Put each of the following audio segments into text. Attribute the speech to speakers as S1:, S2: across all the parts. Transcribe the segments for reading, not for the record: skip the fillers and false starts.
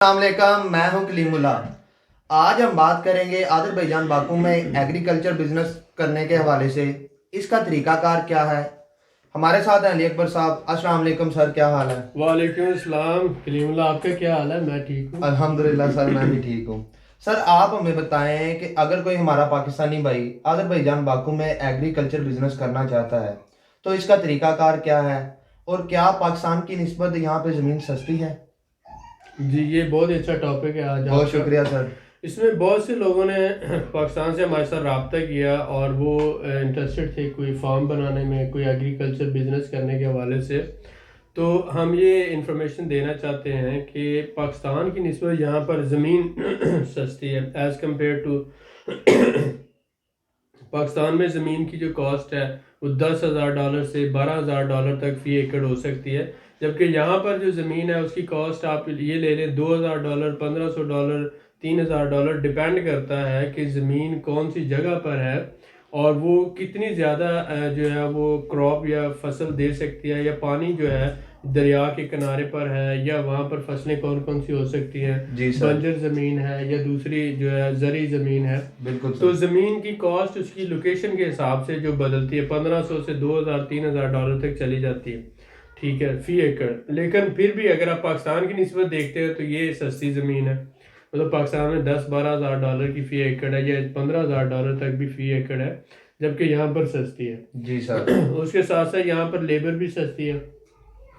S1: अस्सलामुअलैकुम, मैं हूं कलीमुल्ला। आज हम बात करेंगे अज़रबैजान बाकू में एग्रीकल्चर बिजनेस करने के हवाले से। इसका तरीकाकार क्या है। हमारे साथ हैं अली अकबर साहब। अस्सलाम वालेकुम सर, क्या हाल है।
S2: वालेकुम अस्सलाम कलीमुल्ला, आपका क्या हाल है? मैं ठीक हूँ।
S1: अल्हम्दुलिल्लाह सर, मैं भी ठीक हूँ। सर आप हमें बताएं कि अगर कोई हमारा पाकिस्तानी भाई अज़रबैजान बाकू में एग्रीकल्चर बिजनेस करना चाहता है तो इसका तरीकाकार क्या है, और क्या पाकिस्तान की निस्बत यहाँ पे ज़मीन सस्ती है।
S2: जी, ये बहुत ही अच्छा टॉपिक है आज
S1: बहुत
S2: आपका।
S1: शुक्रिया सर।
S2: इसमें बहुत से लोगों ने पाकिस्तान से हमारे साथ रब्ता किया और वो इंटरेस्टेड थे कोई फार्म बनाने में, कोई एग्रीकल्चर बिजनेस करने के हवाले से। तो हम ये इंफॉर्मेशन देना चाहते हैं कि पाकिस्तान की निस्बत यहाँ पर ज़मीन सस्ती है एज़ कम्पेयर टू पाकिस्तान में ज़मीन की जो कॉस्ट है वो $10,000 से $12,000 तक फ़ी एकड़ हो सकती है, जबकि यहाँ पर जो ज़मीन है उसकी कॉस्ट आप ये ले लें $2,000, $1,500, $3,000, डिपेंड करता है कि ज़मीन कौन सी जगह पर है और वो कितनी ज़्यादा जो है वो क्रॉप या फसल दे सकती है, या पानी जो है दरिया के किनारे पर है, या वहाँ पर फसलें कौन कौन सी हो सकती हैं,
S1: जी सर।
S2: बंजर ज़मीन है या दूसरी जो है ज़री ज़मीन है।
S1: बिल्कुल
S2: तो
S1: सर।
S2: ज़मीन की कॉस्ट उसकी लोकेशन के हिसाब से जो बदलती है, 1500 से 2000 $3,000 तक चली जाती है, ठीक है, फी एकड़। लेकिन फिर भी अगर आप पाकिस्तान की निस्बत देखते हैं तो ये सस्ती ज़मीन है। मतलब पाकिस्तान में 10-12 हज़ार डॉलर की फ़ी एकड़ है, या $15,000 तक भी फ़ी एकड़ है, जबकि यहाँ पर सस्ती है।
S1: जी सर।
S2: उसके साथ साथ यहाँ पर लेबर भी सस्ती है।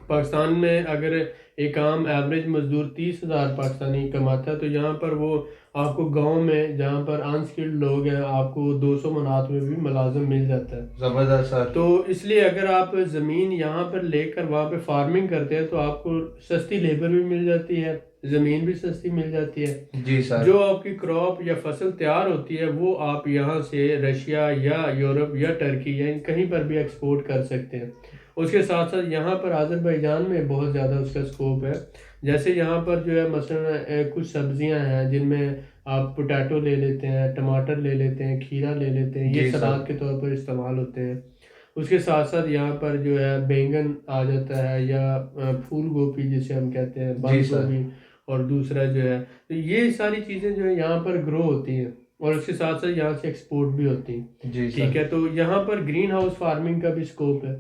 S2: पाकिस्तान में अगर एक आम एवरेज मजदूर 30,000 पाकिस्तानी कमाता है, तो यहाँ पर वो आपको गांव में जहाँ पर अनस्किल्ड लोग हैं आपको 200 मनात में भी मुलाजिम मिल जाता है।
S1: जबरदस्त सर।
S2: तो इसलिए अगर आप ज़मीन यहाँ पर लेकर वहाँ पे फार्मिंग करते हैं तो आपको सस्ती लेबर भी मिल जाती है, ज़मीन भी सस्ती मिल जाती है।
S1: जी सर।
S2: जो आपकी क्रॉप या फसल तैयार होती है वो आप यहाँ से रशिया या यूरोप या टर्की या कहीं पर भी एक्सपोर्ट कर सकते हैं। उसके साथ साथ यहाँ पर आज़रबाईजान में बहुत ज़्यादा उसका स्कोप है। जैसे यहाँ पर जो है मसलन कुछ सब्जियाँ हैं जिनमें आप पोटैटो ले लेते हैं, टमाटर ले लेते हैं, खीरा ले लेते हैं, ये
S1: जी सर।
S2: सलाद के तौर पर इस्तेमाल होते हैं। उसके साथ साथ यहाँ पर जो है बैंगन आ जाता है, या फूल गोभी जिसे हम कहते हैं,
S1: जी
S2: बंद
S1: सर।
S2: गोभी। और दूसरा जो है, तो ये सारी चीज़ें जो है यहाँ पर ग्रो होती हैं और उसके साथ साथ यहाँ से एक्सपोर्ट भी होती हैं।
S1: जी
S2: ठीक
S1: सर।
S2: है, तो यहाँ पर ग्रीन हाउस फार्मिंग का भी स्कोप है।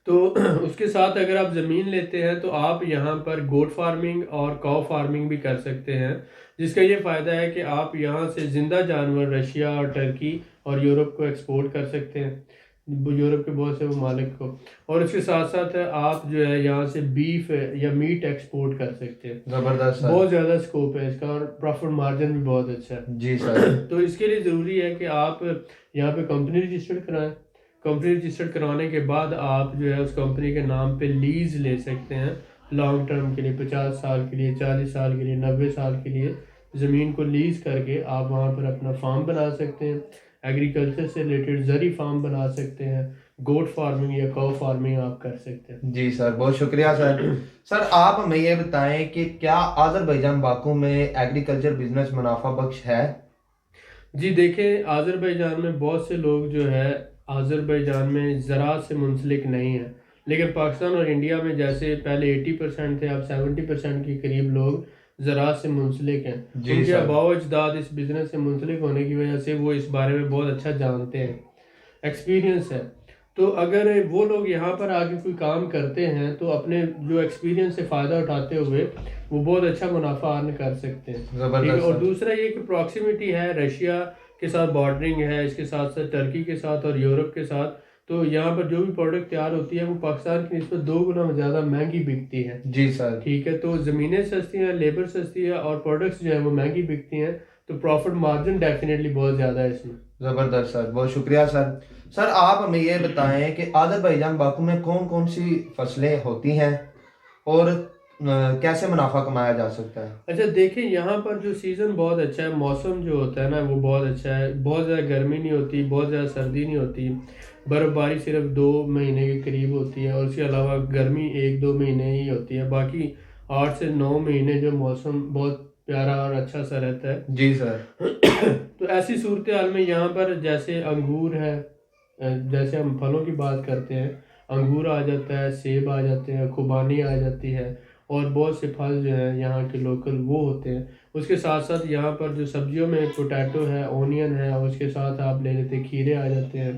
S2: तो उसके साथ अगर आप ज़मीन लेते हैं तो आप यहाँ पर गोट फार्मिंग और काउ फार्मिंग भी कर सकते हैं, जिसका ये फ़ायदा है कि आप यहाँ से ज़िंदा जानवर रशिया और टर्की और यूरोप को एक्सपोर्ट कर सकते हैं, यूरोप के बहुत से ममालिक को। और उसके साथ साथ आप जो है यहाँ से बीफ या मीट एक्सपोर्ट कर सकते हैं।
S1: जबरदस्त सर।
S2: बहुत ज़्यादा स्कोप है इसका और प्रॉफिट मार्जिन भी बहुत अच्छा है।
S1: जी सर।
S2: तो इसके लिए ज़रूरी है कि आप यहाँ पे कंपनी रजिस्टर्ड कराएं। कंपनी रजिस्टर्ड कराने के बाद आप जो है उस कंपनी के नाम पे लीज ले सकते हैं लॉन्ग टर्म के लिए, 50 साल के लिए, 40 साल के लिए, 90 साल के लिए ज़मीन को लीज करके आप वहाँ पर अपना फार्म बना सकते हैं। एग्रीकल्चर से रिलेटेड जरी फार्म बना सकते हैं, गोट फार्मिंग या काउ फार्मिंग आप कर सकते हैं।
S1: जी सर, बहुत शुक्रिया सर। सर आप हमें ये बताएं कि क्या अज़रबैजान बाकू में एग्रीकल्चर बिजनेस मुनाफा बख्श है।
S2: जी देखें, आज़रबाईजान में बहुत से लोग जो है आज़रबाईजान में ज़राअत से मुंसलिक नहीं है, लेकिन पाकिस्तान और इंडिया में जैसे पहले 80% थे, अब 70% के करीब लोग ज़राअत से मुंसलिक हैं।
S1: जी
S2: उनके
S1: सर।
S2: आबाओ अजदाद इस बिज़नेस से मुंसलिक होने की वजह से वो इस बारे में बहुत अच्छा जानते हैं, एक्सपीरियंस है। तो अगर वो लोग यहाँ पर आके कोई काम करते हैं तो अपने जो एक्सपीरियंस से फ़ायदा उठाते हुए वो बहुत अच्छा मुनाफा अर्न कर सकते हैं। ठीक है,
S1: जबरदस्त
S2: और
S1: सर।
S2: दूसरा ये कि प्रॉक्सिमिटी है, रशिया के साथ बॉर्डरिंग है, इसके साथ साथ टर्की के साथ और यूरोप के साथ। तो यहाँ पर जो भी प्रोडक्ट तैयार होती है वो पाकिस्तान की निस्बत 2 गुना ज़्यादा महंगी बिकती है।
S1: जी सर।
S2: ठीक है, तो ज़मीनें सस्ती हैं, लेबर सस्ती है और प्रोडक्ट्स जो है वो महंगी बिकती हैं, तो प्रॉफिट मार्जिन डेफिनेटली बहुत ज़्यादा है इसमें।
S1: जबरदस्त सर, बहुत शुक्रिया सर। सर आप हमें ये बताएं कि अज़रबैजान बाकू में कौन कौन सी फसलें होती हैं, और कैसे मुनाफा कमाया जा सकता है।
S2: अच्छा देखिए, यहाँ पर जो सीज़न बहुत अच्छा है, मौसम जो होता है ना वो बहुत अच्छा है। बहुत ज़्यादा गर्मी नहीं होती, बहुत ज़्यादा सर्दी नहीं होती, बर्फ़बारी सिर्फ 2 महीने के करीब होती है और उसके अलावा गर्मी 1-2 महीने ही होती है। बाकी 8 से 9 महीने जो मौसम बहुत प्यारा और अच्छा सा रहता है।
S1: जी सर।
S2: तो ऐसी सूरत हाल में यहाँ पर जैसे अंगूर है, जैसे हम फलों की बात करते हैं, अंगूर आ जाता है, सेब आ जाते हैं, खुबानी आ जाती है, और बहुत से फल जो है यहाँ के लोकल वो होते हैं। उसके साथ साथ यहाँ पर जो सब्जियों में पोटैटो है, ओनियन है, और उसके साथ आप ले लेते हैं खीरे आ जाते हैं,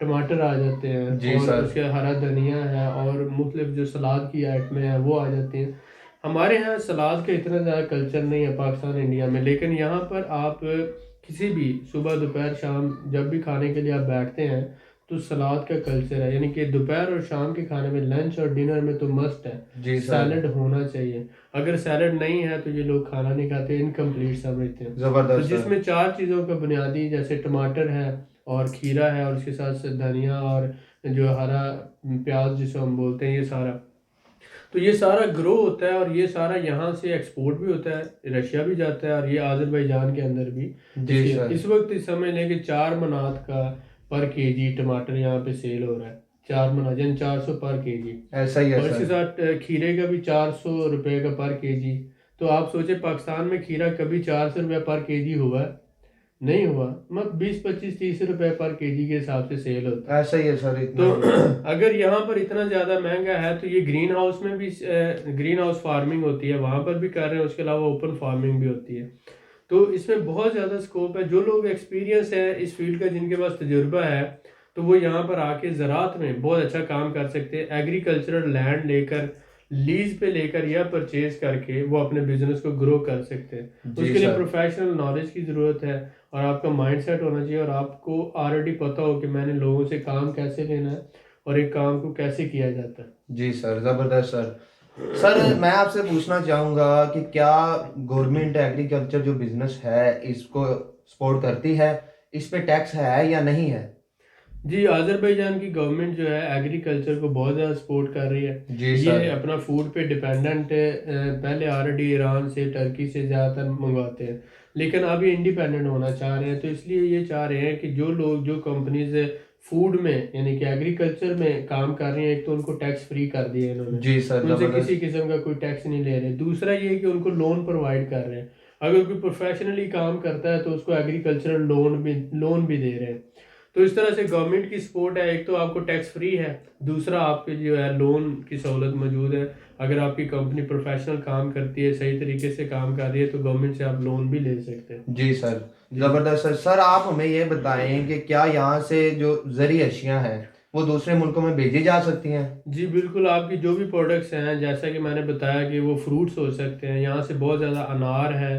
S2: टमाटर आ जाते हैं,
S1: जी
S2: और
S1: सर।
S2: उसके हरा धनिया है, और मुख्तलिफ जो सलाद की आइटमें हैं वो आ जाती हैं। हमारे यहाँ सलाद का इतना ज़्यादा कल्चर नहीं है पाकिस्तान इंडिया में, लेकिन यहाँ पर आप किसी भी सुबह दोपहर शाम जब भी खाने के लिए आप बैठते हैं तो सलाद का कल्चर है, यानी कि दोपहर और शाम के खाने में, लंच और डिनर में तो मस्ट है,
S1: जी सर।
S2: सैलड होना चाहिए। अगर सैलड नहीं है तो ये लोग खाना नहीं खाते, इनकम्प्लीट समझते हैं। तो
S1: जबरदस्त सर।
S2: जिसमें चार चीज़ों का बुनियादी, जैसे टमाटर है और खीरा है और उसके साथ साथ धनिया और जो हरा प्याज जिसे हम बोलते हैं, ये सारा, तो ये सारा ग्रो होता है और ये सारा यहाँ से एक्सपोर्ट भी होता है, रशिया भी जाता है और ये आज़रबाईजान के अंदर भी।
S1: जी सर।
S2: इस वक्त समझ लें कि 4 मनात का पर केजी टमाटर यहाँ पे सेल हो रहा है, 4 मना यानी 400 पर केजी।
S1: ऐसा ही है
S2: और इसके
S1: सर।
S2: साथ खीरे का भी 400 रुपये का पर केजी। तो आप सोचे पाकिस्तान में खीरा कभी 400 रुपये पर केजी हुआ है? नहीं हुआ, मत 20, 25, 30 रुपए पर केजी के हिसाब से सेल होता है।
S1: ऐसा ही है सर,
S2: तो
S1: इतना ही।
S2: अगर यहाँ पर इतना ज़्यादा महंगा है तो ये ग्रीन हाउस में भी ग्रीन हाउस फार्मिंग होती है, वहाँ पर भी कर रहे हैं, उसके अलावा ओपन फार्मिंग भी होती है। तो इसमें बहुत ज़्यादा स्कोप है। जो लोग एक्सपीरियंस है इस फील्ड का, जिनके पास तजुर्बा है, तो वो यहाँ पर आके ज़राअत में बहुत अच्छा काम कर सकते हैं। एग्रीकल्चरल लैंड लेकर, लीज पे लेकर या परचेज करके वो अपने बिजनेस को ग्रो कर सकते हैं।
S1: जी
S2: उसके लिए
S1: सर।
S2: प्रोफेशनल नॉलेज की ज़रूरत है और आपका माइंडसेट होना चाहिए, और आपको ऑलरेडी पता हो कि मैंने लोगों से काम कैसे लेना है और एक काम को कैसे किया जाता है।
S1: जी सर, जबरदस्त सर। सर मैं आपसे पूछना चाहूँगा कि क्या गवर्नमेंट एग्रीकल्चर जो बिजनेस है इसको सपोर्ट करती है, इस पे टैक्स है या नहीं है?
S2: जी, आज़रबाईजान की गवर्नमेंट जो है एग्रीकल्चर को बहुत ज़्यादा सपोर्ट कर रही है।
S1: जी
S2: ये
S1: सर।
S2: अपना फूड पे डिपेंडेंट है। पहले ऑलरेडी ईरान से, टर्की से ज़्यादातर मंगवाते हैं, लेकिन अभी इंडिपेंडेंट होना चाह रहे हैं। तो इसलिए ये चाह रहे हैं कि जो लोग, जो कंपनीज फूड में यानी कि एग्रीकल्चर में काम कर रही हैं, एक तो उनको टैक्स फ्री कर दिया इन्होंने,
S1: जी सर,
S2: उनसे किसी
S1: जबरदस्त।
S2: किस्म का कोई टैक्स नहीं ले रहे। दूसरा ये है कि उनको लोन प्रोवाइड कर रहे हैं। अगर कोई प्रोफेशनली काम करता है तो उसको एग्रीकल्चरल लोन भी दे रहे हैं। तो इस तरह से गवर्नमेंट की सपोर्ट है। एक तो आपको टैक्स फ्री है, दूसरा आपके जो है लोन की सहूलत मौजूद है। अगर आपकी कंपनी प्रोफेशनल काम करती है, सही तरीके से काम कर रही है, तो गवर्नमेंट से आप लोन भी ले सकते हैं।
S1: जी सर,
S2: जी
S1: जबरदस्त सर। सर आप हमें ये बताएं कि क्या यहाँ से जो ज़रूरी अशियाँ हैं वो दूसरे मुल्कों में भेजी जा सकती हैं?
S2: जी बिल्कुल, आपकी जो भी प्रोडक्ट्स हैं, जैसा कि मैंने बताया कि वो फ्रूट्स हो सकते हैं। यहाँ से बहुत ज़्यादा अनार है,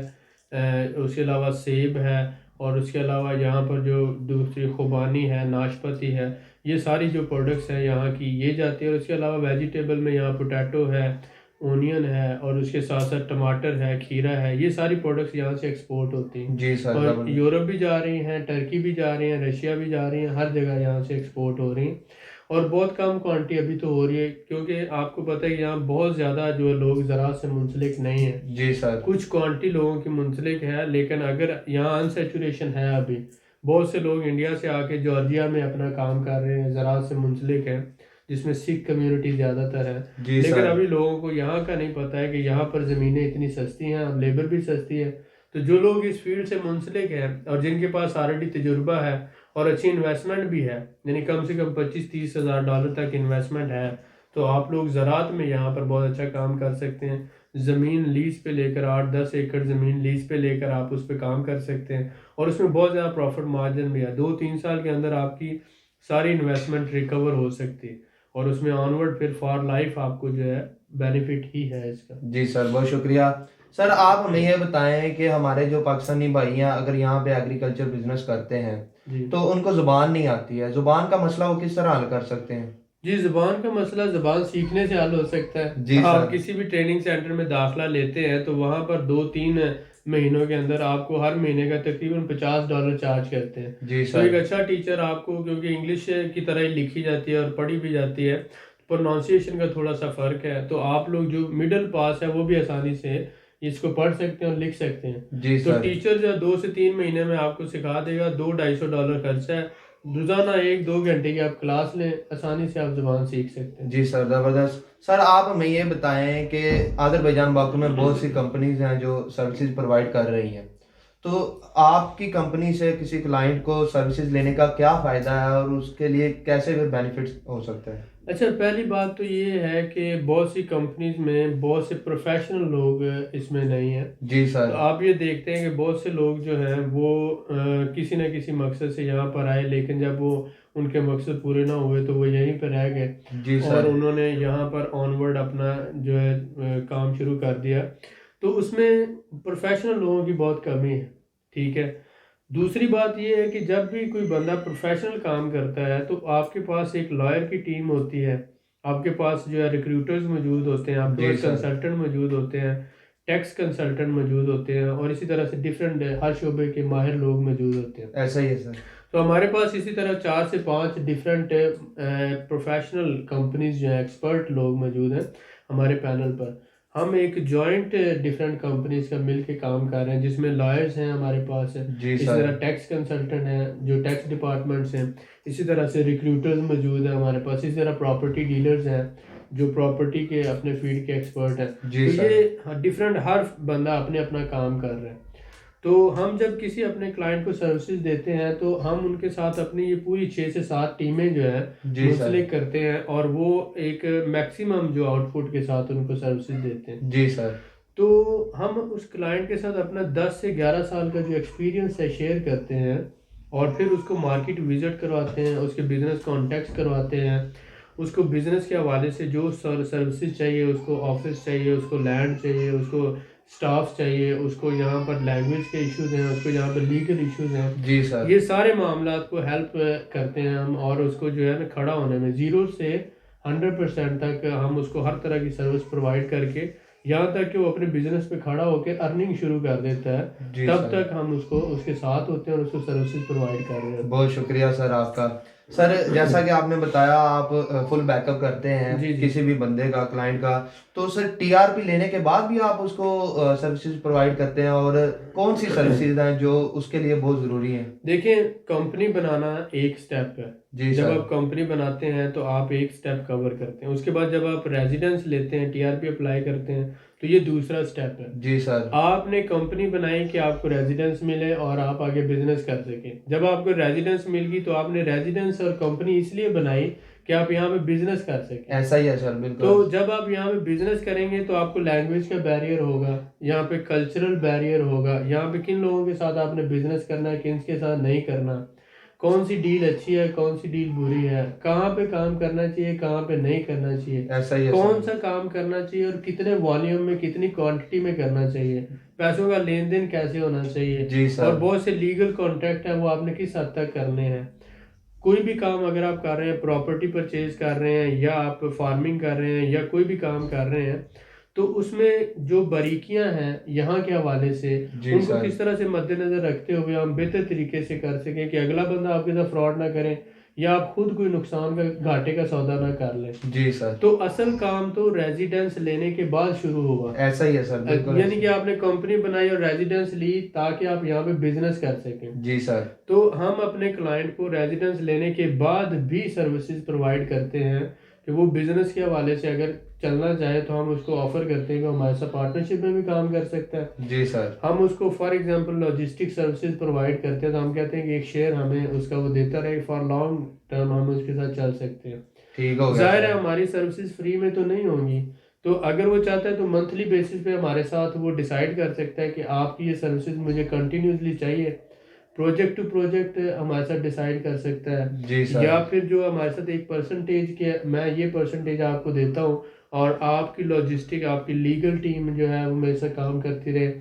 S2: उसके अलावा सेब है, और उसके अलावा यहाँ पर जो दूसरी खुबानी है, नाशपाती है, ये सारी जो प्रोडक्ट्स हैं यहाँ की, ये जाती है। और उसके अलावा वेजिटेबल में यहाँ पोटैटो है, ओनियन है, और उसके साथ साथ टमाटर है, खीरा है, ये सारी प्रोडक्ट्स यहाँ से एक्सपोर्ट होती हैं।
S1: जी सर,
S2: और
S1: जबरदस्त।
S2: यूरोप भी जा रही हैं, टर्की भी जा रही हैं, रशिया भी जा रही हैं, हर जगह यहाँ से एक्सपोर्ट हो रही हैं। और बहुत कम क्वांटिटी अभी तो हो रही है, क्योंकि आपको पता है कि यहाँ बहुत ज़्यादा जो लोग ज़राअत से मुंसलिक नहीं है।
S1: जी सर।
S2: कुछ क्वांटिटी लोगों की मुंसलिक है, लेकिन अगर यहाँ अनसेचुरेशन है अभी। बहुत से लोग इंडिया से आके जॉर्जिया में अपना काम कर रहे हैं, ज़राअत से मुंसलिक हैं, जिसमें सिख कम्युनिटी ज़्यादातर है।
S1: जी
S2: लेकिन
S1: सर।
S2: अभी लोगों को यहाँ का नहीं पता है कि यहाँ पर ज़मीनें इतनी सस्ती हैं और लेबर भी सस्ती है। तो जो लोग इस फील्ड से मुंसलिक हैं और जिनके पास ऑलरेडी तजुर्बा है और अच्छी इन्वेस्टमेंट भी है, यानी कम से कम 25-30 हज़ार डॉलर तक इन्वेस्टमेंट है, तो आप लोग ज़राअत में यहाँ पर बहुत अच्छा काम कर सकते हैं। ज़मीन लीज पे लेकर, 8-10 एकड़ ज़मीन लीज पे लेकर आप उस पर काम कर सकते हैं, और उसमें बहुत ज़्यादा प्रॉफिट मार्जिन भी है। 2-3 साल के अंदर आपकी सारी इन्वेस्टमेंट रिकवर हो सकती है, और उसमें ऑनवर्ड फिर फॉर लाइफ आपको जो है बेनिफिट ही है इसका।
S1: जी सर, बहुत शुक्रिया। सर आप हमें ये बताएं कि हमारे जो पाकिस्तानी भाई हैं अगर यहाँ पे एग्रीकल्चर बिजनेस करते हैं
S2: जी
S1: तो उनको ज़ुबान नहीं आती है, ज़ुबान का मसला वो किस तरह हल कर सकते हैं?
S2: जी, ज़ुबान का मसला ज़ुबान सीखने से हल हो सकता है।
S1: जी
S2: आप
S1: सर।
S2: किसी भी ट्रेनिंग सेंटर में दाखिला लेते हैं तो वहाँ पर 2-3 महीनों के अंदर आपको हर महीने का तकरीबन $50 चार्ज करते हैं।
S1: जी
S2: तो एक
S1: सर।
S2: अच्छा टीचर आपको, क्योंकि इंग्लिश की तरह ही लिखी जाती है और पढ़ी भी जाती है, प्रोनाउंसिएशन का थोड़ा सा फ़र्क है, तो आप लोग जो मिडिल पास है वो भी आसानी से इसको पढ़ सकते हैं और लिख सकते हैं।
S1: जी
S2: तो
S1: सर।
S2: टीचर जो 2 से 3 महीने में आपको सिखा देगा। $200-250 खर्चा है। रोज़ाना 1-2 घंटे की आप क्लास लें, आसानी से आप ज़ुबान सीख सकते हैं।
S1: जी सर, ज़बरदस्त। सर आप हमें ये बताएं कि आज़रबाईजान बाकू में बहुत सी कंपनीज हैं जो सर्विसेज प्रोवाइड कर रही हैं, तो आपकी कंपनी से किसी क्लाइंट को सर्विसेज लेने का क्या फ़ायदा है और उसके लिए कैसे फिर बेनिफिट्स हो सकते हैं?
S2: अच्छा, पहली बात तो ये है कि बहुत सी कंपनीज में बहुत से प्रोफेशनल लोग इसमें नहीं हैं।
S1: जी
S2: तो
S1: सर।
S2: आप ये देखते हैं कि बहुत से लोग जो हैं वो किसी न किसी मकसद से यहाँ पर आए, लेकिन जब वो उनके मकसद पूरे ना हुए तो वो यहीं पर रह गए
S1: जी
S2: और
S1: सर।
S2: उन्होंने यहाँ पर ऑनवर्ड अपना जो है काम शुरू कर दिया। तो उसमें प्रोफेशनल लोगों की बहुत कमी है। ठीक है। दूसरी बात ये है कि जब भी कोई बंदा प्रोफेशनल काम करता है तो आपके पास एक लॉयर की टीम होती है, आपके पास जो है रिक्रूटर्स मौजूद होते हैं, आपके
S1: जी
S2: पास
S1: सर।
S2: कंसल्टेंट मौजूद होते हैं, टैक्स कंसल्टेंट मौजूद होते हैं और इसी तरह से डिफरेंट हर शोबे के माहिर लोग मौजूद होते हैं।
S1: ऐसा ही है सर।
S2: तो हमारे पास इसी तरह 4 से 5 डिफरेंट प्रोफेशनल कंपनीज जो है, एक्सपर्ट लोग मौजूद हैं हमारे पैनल पर। हम एक जॉइंट डिफरेंट कंपनीज का मिल के काम कर रहे हैं, जिसमें लॉयर्स हैं हमारे पास,
S1: जी
S2: इसी
S1: सर।
S2: तरह टैक्स कंसल्टेंट हैं जो टैक्स डिपार्टमेंट्स हैं, इसी तरह से रिक्रूटर्स मौजूद हैं हमारे पास, इसी तरह प्रॉपर्टी डीलर्स हैं जो प्रॉपर्टी के अपने फील्ड के एक्सपर्ट हैं।
S1: जी
S2: तो
S1: सर।
S2: ये डिफरेंट, हर बंदा अपने अपना काम कर रहा है। तो हम जब किसी अपने क्लाइंट को सर्विसेज देते हैं तो हम उनके साथ अपनी ये पूरी 6 से 7 टीमें जो है
S1: जी सर।
S2: मुंसलिक करते हैं और वो एक मैक्सिमम जो आउटपुट के साथ उनको सर्विसेज देते हैं।
S1: जी सर।
S2: तो हम उस क्लाइंट के साथ अपना 10 से 11 साल का जो एक्सपीरियंस है शेयर करते हैं और फिर उसको मार्केट विजिट करवाते हैं, उसके बिजनेस कॉन्टेक्ट्स करवाते हैं, उसको बिजनेस के हवाले से जो सर्विसेज चाहिए, उसको ऑफिस चाहिए, उसको लैंड चाहिए, उसको स्टाफ चाहिए, उसको यहाँ पर लैंग्वेज के इश्यूज हैं, उसको यहाँ पर लीगल इश्यूज हैं,
S1: जी सर।
S2: ये सारे मामलात को हेल्प करते हैं हम और उसको जो है ना खड़ा होने में 0 से 100% तक हम उसको हर तरह की सर्विस प्रोवाइड करके यहाँ तक कि वो अपने बिजनेस पे खड़ा होकर अर्निंग शुरू कर देता है,
S1: जी
S2: तब
S1: सर।
S2: तक हम उसको उसके साथ होते हैं और उसको सर्विसेज प्रोवाइड कर रहे होते
S1: बहुत शुक्रिया सर आपका। सर जैसा कि आपने बताया आप फुल बैकअप करते हैं
S2: हैं। जी जी।
S1: किसी भी बंदे का, क्लाइंट का। तो सर टीआरपी लेने के बाद भी आप उसको सर्विसेज प्रोवाइड करते हैं, और कौन सी सर्विसेज हैं जो उसके लिए बहुत ज़रूरी हैं?
S2: देखिए, कंपनी बनाना एक स्टेप है।
S1: जी
S2: जब
S1: सर।
S2: आप कंपनी बनाते हैं तो आप एक स्टेप कवर करते हैं, उसके बाद जब आप रेजिडेंस लेते हैं, टीआरपी अप्लाई करते हैं, तो ये दूसरा स्टेप है।
S1: जी सर।
S2: आपने कंपनी बनाई कि आपको रेजिडेंस मिले और आप आगे बिजनेस कर सकें। जब आपको रेजिडेंस मिल गई तो आपने रेजिडेंस और कंपनी इसलिए बनाई कि आप यहाँ पे बिजनेस कर सकें।
S1: ऐसा ही है सर,
S2: तो
S1: बिल्कुल।
S2: जब आप यहाँ पे बिजनेस करेंगे तो आपको लैंग्वेज का बैरियर होगा, यहाँ पे कल्चरल बैरियर होगा, यहाँ पे किन लोगों के साथ आपने बिजनेस करना है, किन के साथ नहीं करना, कौन सी डील अच्छी है, कौन सी डील बुरी है, कहाँ पे काम करना चाहिए, कहाँ पे नहीं करना चाहिए,
S1: ऐसा ही है
S2: कौन
S1: सर।
S2: सा काम करना चाहिए और कितने वॉल्यूम में, कितनी क्वांटिटी में करना चाहिए, पैसों का लेन देन कैसे होना चाहिए,
S1: जी
S2: और
S1: सर।
S2: बहुत से लीगल कॉन्ट्रैक्ट है वो आपने किस हद तक करने हैं। कोई भी काम अगर आप कर रहे हैं, प्रॉपर्टी परचेज कर रहे हैं या आप फार्मिंग कर रहे हैं या कोई भी काम कर रहे हैं, तो उसमें जो बारीकियां हैं यहाँ के हवाले से,
S1: जी
S2: उनको
S1: सर।
S2: किस तरह से मद्देनजर रखते हुए हम बेहतर तरीके से कर सकें कि अगला बंदा आपके साथ फ्रॉड ना करें या आप खुद कोई नुकसान का, घाटे का सौदा ना कर लें।
S1: जी सर।
S2: तो असल काम तो रेजिडेंस लेने के बाद शुरू होगा।
S1: ऐसा ही है सर, बिल्कुल
S2: यानी कि
S1: ऐसा।
S2: आपने कंपनी बनाई और रेजिडेंस ली ताकि आप यहाँ पे बिजनेस कर सकें।
S1: जी सर।
S2: तो हम अपने क्लाइंट को रेजिडेंस लेने के बाद भी सर्विसेज प्रोवाइड करते हैं कि वो बिजनेस के हवाले से अगर चलना चाहे तो हम उसको ऑफर करते हैं कि हमारे साथ पार्टनरशिप में भी काम कर सकता है।
S1: जी सर।
S2: हम उसको for example logistic services provide करते हैं, तो हम कहते हैं कि एक शेयर हमें उसका वो देता रहे, फॉर लॉन्ग टर्म हम उसके साथ चल सकते हैं।
S1: ठीक हो गया
S2: जाहिर है
S1: सर।
S2: हमारी सर्विसेज फ्री में तो नहीं होंगी, तो अगर वो चाहता है तो मंथली बेसिस पे हमारे साथ वो डिसाइड कर सकता है कि आपकी ये सर्विसेज मुझे कंटिन्यूसली चाहिए। प्रोजेक्ट टू प्रोजेक्ट हमारे साथ डिसाइड कर सकता है,
S1: जी सर।
S2: या फिर जो हमारे साथ एक परसेंटेज के, मैं ये परसेंटेज आपको देता हूँ और आपकी लॉजिस्टिक, आपकी लीगल टीम जो है वो मेरे साथ काम करती रहे,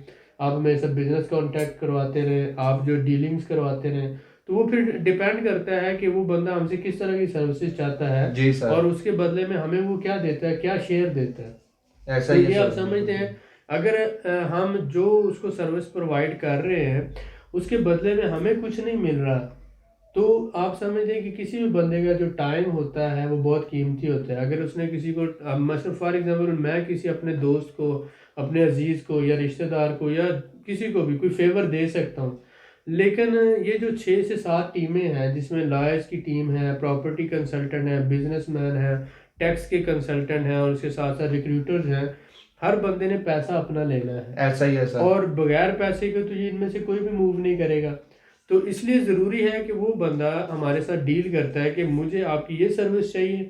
S2: आप मेरे साथ बिजनेस कॉन्टैक्ट करवाते रहे, आप जो डीलिंग्स करवाते रहे। तो वो फिर डिपेंड करता है कि वो बंदा हमसे किस तरह की सर्विसेज चाहता है
S1: जी सर।
S2: और उसके बदले में हमें वो क्या देता है, क्या शेयर देता है।
S1: ऐसा
S2: तो
S1: ही है
S2: ये आप
S1: सर,
S2: समझते
S1: बिल्कुल।
S2: हैं, अगर हम जो उसको सर्विस प्रोवाइड कर रहे हैं उसके बदले में हमें कुछ नहीं मिल रहा, तो आप समझें कि किसी भी बंदे का जो टाइम होता है वो बहुत कीमती होता है। अगर उसने किसी को, मतलब फॉर एग्जांपल मैं किसी अपने दोस्त को, अपने अजीज को या रिश्तेदार को या किसी को भी कोई फेवर दे सकता हूँ, लेकिन ये जो 6 से 7 टीमें हैं जिसमें लॉयर्स की टीम है, प्रॉपर्टी कंसल्टेंट है, बिजनेसमैन है, टैक्स के कंसल्टेंट हैं और उसके साथ साथ रिक्रूटर्स हैं, हर बंदे ने पैसा अपना लेना है
S1: ऐसा ही है सर।
S2: और बगैर पैसे के तो ये इनमें से कोई भी मूव नहीं करेगा। तो इसलिए ज़रूरी है कि वो बंदा हमारे साथ डील करता है कि मुझे आपकी ये सर्विस चाहिए,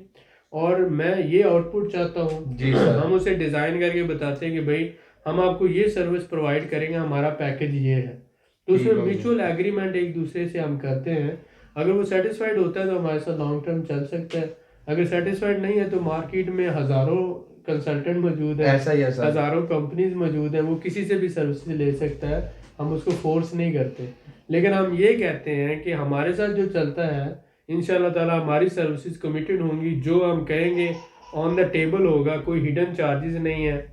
S2: और मैं ये आउटपुट चाहता हूँ।
S1: जी सर।
S2: हम उसे डिज़ाइन करके बताते हैं कि भाई हम आपको ये सर्विस प्रोवाइड करेंगे, हमारा पैकेज ये है। तो उसमें
S1: ठीक हो गया।
S2: म्यूचुअल एग्रीमेंट एक दूसरे से हम करते हैं। अगर वो सेटिस्फाइड होता है तो हमारे साथ लॉन्ग टर्म चल सकता है। अगर सेटिस्फाइड नहीं है तो मार्केट में हज़ारों कंसल्टेंट मौजूद है,
S1: ऐसा ही है सर।
S2: हज़ारों कंपनीज मौजूद हैं, वो किसी से भी सर्विसेज ले सकता है। हम उसको फोर्स नहीं करते, लेकिन हम ये कहते हैं कि हमारे साथ जो चलता है इंशाल्लाह ताला हमारी सर्विसेज कमिटेड होंगी। जो हम कहेंगे ऑन द टेबल होगा, कोई हिडन चार्जेस नहीं है,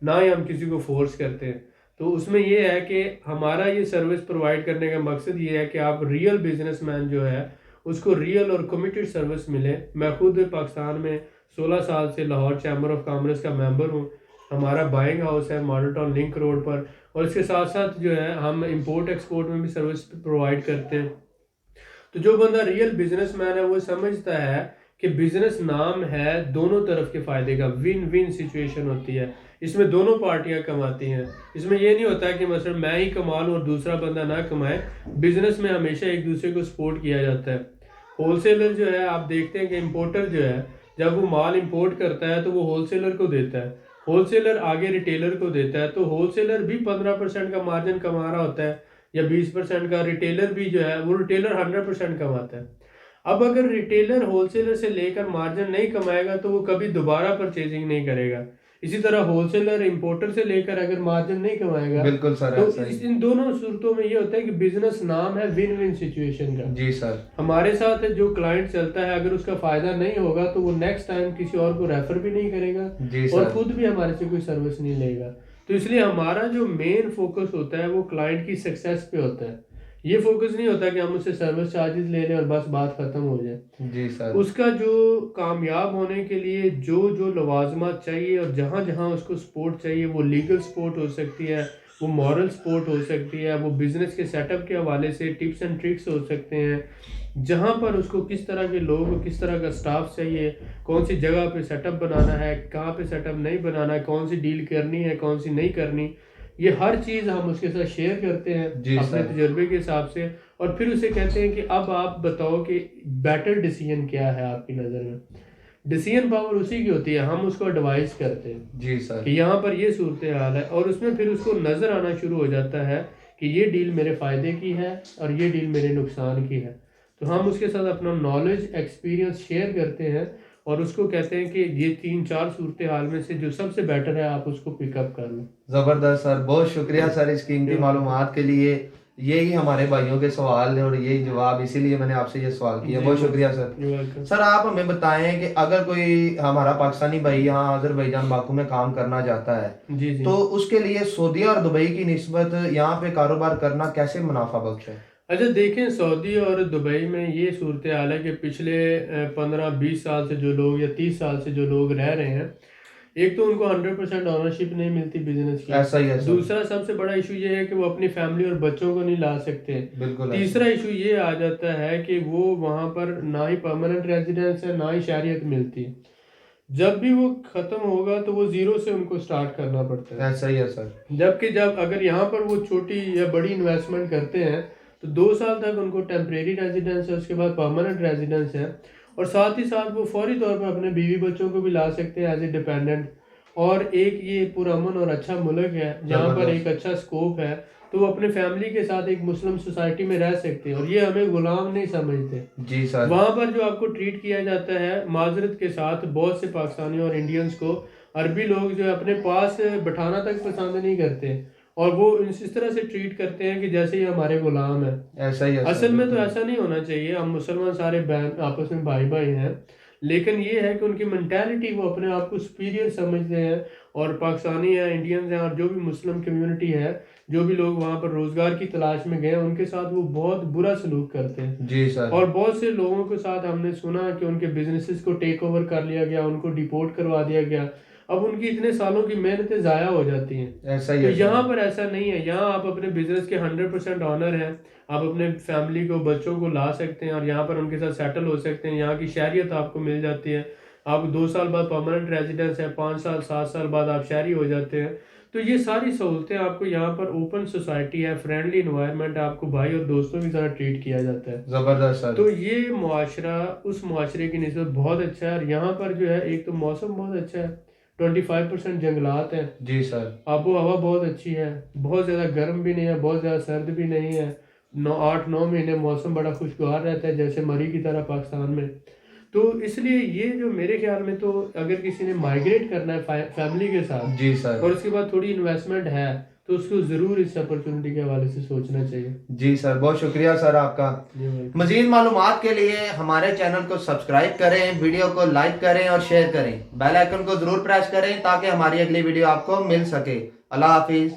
S2: ना ही हम किसी को फोर्स करते हैं। तो उसमें ये है कि हमारा ये सर्विस प्रोवाइड करने का मकसद ये है कि आप रियल बिजनेसमैन जो है उसको रियल और कमिटेड सर्विस मिले। मैं खुद पाकिस्तान में 16 साल से लाहौर चैम्बर ऑफ कॉमर्स का मेंबर हूँ। हमारा बाइंग हाउस है मॉडल टाउन लिंक रोड पर, और इसके साथ साथ जो है हम इंपोर्ट एक्सपोर्ट में भी सर्विस प्रोवाइड करते हैं। तो जो बंदा रियल बिजनेसमैन है वो समझता है कि बिजनेस नाम है दोनों तरफ के फायदे का, विन विन सिचुएशन होती है, इसमें दोनों पार्टियां कमाती हैं। इसमें ये नहीं होता कि मतलब मैं ही कमा लूं और दूसरा बंदा ना कमाए। बिजनेस में हमेशा एक दूसरे को सपोर्ट किया जाता है। होलसेलर जो है, आप देखते हैं कि इंपोर्टर जो है जब वो माल इंपोर्ट करता है तो वो होलसेलर को देता है, होलसेलर आगे रिटेलर को देता है, तो होलसेलर भी 15% का मार्जिन कमा रहा होता है या 20% का। रिटेलर भी जो है वो रिटेलर 100% कमाता है। अब अगर रिटेलर होलसेलर से लेकर मार्जिन नहीं कमाएगा तो वो कभी दोबारा परचेजिंग नहीं करेगा। इसी तरह होलसेलर इंपोर्टर से लेकर अगर मार्जिन नहीं कमाएगा
S1: बिल्कुल सर,
S2: तो
S1: ऐसा ही।
S2: इन दोनों सूरतों में ये होता है कि बिजनेस नाम है विन विन सिचुएशन का।
S1: जी सर।
S2: हमारे साथ जो क्लाइंट चलता है अगर उसका फायदा नहीं होगा तो वो नेक्स्ट टाइम किसी और को रेफर भी नहीं करेगा
S1: जी
S2: और
S1: सर।
S2: खुद भी हमारे से कोई सर्विस नहीं लेगा। तो इसलिए हमारा जो मेन फोकस होता है वो क्लाइंट की सक्सेस पे होता है। ये फोकस नहीं होता कि हम उससे सर्विस चार्जेस ले लें और बस बात खत्म हो जाए।
S1: जी सर।
S2: उसका जो कामयाब होने के लिए जो जो लवाजमात चाहिए और जहाँ जहाँ उसको सपोर्ट चाहिए, वो लीगल सपोर्ट हो सकती है, वो मॉरल सपोर्ट हो सकती है, वो बिजनेस के सेटअप के हवाले से टिप्स एंड ट्रिक्स हो सकते हैं, जहाँ पर उसको किस तरह के लोग, किस तरह का स्टाफ चाहिए, कौन सी जगह पे सेटअप बनाना है, कहाँ पे सेटअप नहीं बनाना है, कौन सी डील करनी है, कौन सी नहीं करनी, ये हर चीज़ हम उसके साथ शेयर करते हैं
S1: जी
S2: अपने
S1: सर।
S2: तजुर्बे के हिसाब से। और फिर उसे कहते हैं कि अब आप बताओ कि बेटर डिसीजन क्या है आपकी नज़र में। डिसीजन पावर उसी की होती है, हम उसको एडवाइस करते हैं
S1: जी सर।
S2: कि यहाँ पर ये सूरत हाल है, और उसमें फिर उसको नज़र आना शुरू हो जाता है कि ये डील मेरे फ़ायदे की है और ये डील मेरे नुकसान की है। तो हम उसके साथ अपना नॉलेज एक्सपीरियंस शेयर करते हैं और उसको कहते हैं कि ये 3-4 सूरत हाल में से जो सबसे बेटर है आप उसको पिकअप कर लो।
S1: जबरदस्त सर, बहुत शुक्रिया सर इस कीमती मालूमात के लिए। यही हमारे भाइयों के सवाल है और यही जवाब, इसीलिए मैंने आपसे ये सवाल किया।
S2: जी,
S1: बहुत शुक्रिया सर।
S2: वेलकम।
S1: सर आप हमें बताएं कि अगर कोई हमारा पाकिस्तानी भाई यहाँ अजरबैजान बाकू में काम करना चाहता है
S2: जी जी।
S1: तो उसके लिए सऊदी और दुबई की निस्बत यहाँ पे कारोबार करना कैसे मुनाफा बख्श है?
S2: अच्छा देखें, सऊदी और दुबई में ये सूरत हाल है कि पिछले 15-20 साल से जो लोग या 30 साल से जो लोग रह रहे हैं, एक तो उनको 100% ऑनरशिप नहीं मिलती बिजनेस की।
S1: ऐसा ही है सर।
S2: दूसरा सबसे बड़ा इशू ये है कि वो अपनी फैमिली और बच्चों को नहीं ला सकते।
S1: बिल्कुल ऐसा।
S2: तीसरा इशू ये आ जाता है कि वो वहाँ पर ना ही परमानेंट रेजिडेंस है ना ही शहरियत मिलती है। जब भी वो खत्म होगा तो वो जीरो से उनको स्टार्ट करना पड़ता है।
S1: ऐसा ही है सर।
S2: जबकि जब अगर यहाँ पर वो छोटी या बड़ी इन्वेस्टमेंट करते हैं तो 2 साल तक उनको टेम्परेरी रेजिडेंस है, उसके बाद परमानेंट रेजिडेंस है, और साथ ही साथ वो फौरी तौर पर अपने बीवी बच्चों को भी ला सकते हैं एज ए डिपेंडेंट। और एक ये पुरअमन और अच्छा मुल्क है जहाँ पर एक अच्छा स्कोप है, तो वो अपने फैमिली के साथ एक मुस्लिम सोसाइटी में रह सकते हैं और ये हमें गुलाम नहीं समझते।
S1: जी सर।
S2: वहाँ पर जो आपको ट्रीट किया जाता है माजरत के साथ, बहुत से पाकिस्तानी और इंडियंस को अरबी लोग जो है अपने पास बैठाना तक पसंद नहीं करते, और वो इस तरह से ट्रीट करते हैं कि जैसे ये हमारे गुलाम है।
S1: ऐसा ही है सर।
S2: असल में तो ऐसा नहीं होना चाहिए। हम मुसलमान सारे बहन आपस में भाई भाई हैं, लेकिन ये है कि उनकी मेंटालिटी, वो अपने आप को सुपीरियर समझते हैं। और पाकिस्तानी हैं, इंडियंस हैं, और जो भी मुस्लिम कम्युनिटी है, जो भी लोग वहाँ पर रोजगार की तलाश में गए उनके साथ वो बहुत बुरा सलूक करते हैं।
S1: जी सर।
S2: और बहुत से लोगों के साथ हमने सुना कि उनके बिजनेसेस को टेक ओवर कर लिया गया, उनको डिपोर्ट करवा दिया गया। अब उनकी इतने सालों की मेहनतें ज़ाया हो जाती हैं।
S1: ऐसा ही
S2: तो
S1: है सर।
S2: यहाँ पर ऐसा नहीं है। यहाँ आप अपने बिजनेस के 100% ऑनर हैं, आप अपने फैमिली को, बच्चों को ला सकते हैं और यहाँ पर उनके साथ सेटल हो सकते हैं। यहाँ की शहरियत आपको मिल जाती है। आप 2 साल बाद परमानेंट रेजिडेंस है, 5 साल 7 साल बाद आप शहरी हो जाते हैं। तो ये सारी सहूलतें आपको यहाँ पर, ओपन सोसाइटी है, फ्रेंडली इन्वायरमेंट है, आपको भाई और दोस्तों की तरह ट्रीट किया जाता है।
S1: जबरदस्त सर।
S2: तो ये मुआशरा उस मुआशरे की निस्बत बहुत अच्छा है। और यहाँ पर जो है एक तो मौसम बहुत अच्छा है, 25% जंगलात हैं,
S1: जी सर।
S2: आबो हवा बहुत अच्छी है, बहुत ज़्यादा गर्म भी नहीं है, बहुत ज़्यादा सर्द भी नहीं है। 8-9 महीने मौसम बड़ा खुशगवार रहता है, जैसे मरी की तरह पाकिस्तान में। तो इसलिए ये जो मेरे ख्याल में, तो अगर किसी ने माइग्रेट करना है फैमिली के साथ
S1: जी सर।
S2: और उसके बाद थोड़ी इन्वेस्टमेंट है, तो उसको ज़रूर इस अपॉर्चुनिटी के हवाले से सोचना चाहिए।
S1: जी सर, बहुत शुक्रिया सर आपका।
S2: जी भाई।
S1: मजीद मालूमात के लिए हमारे चैनल को सब्सक्राइब करें, वीडियो को लाइक करें और शेयर करें, बेल आइकन को जरूर प्रेस करें ताकि हमारी अगली वीडियो आपको मिल सके। अल्लाह हाफिज।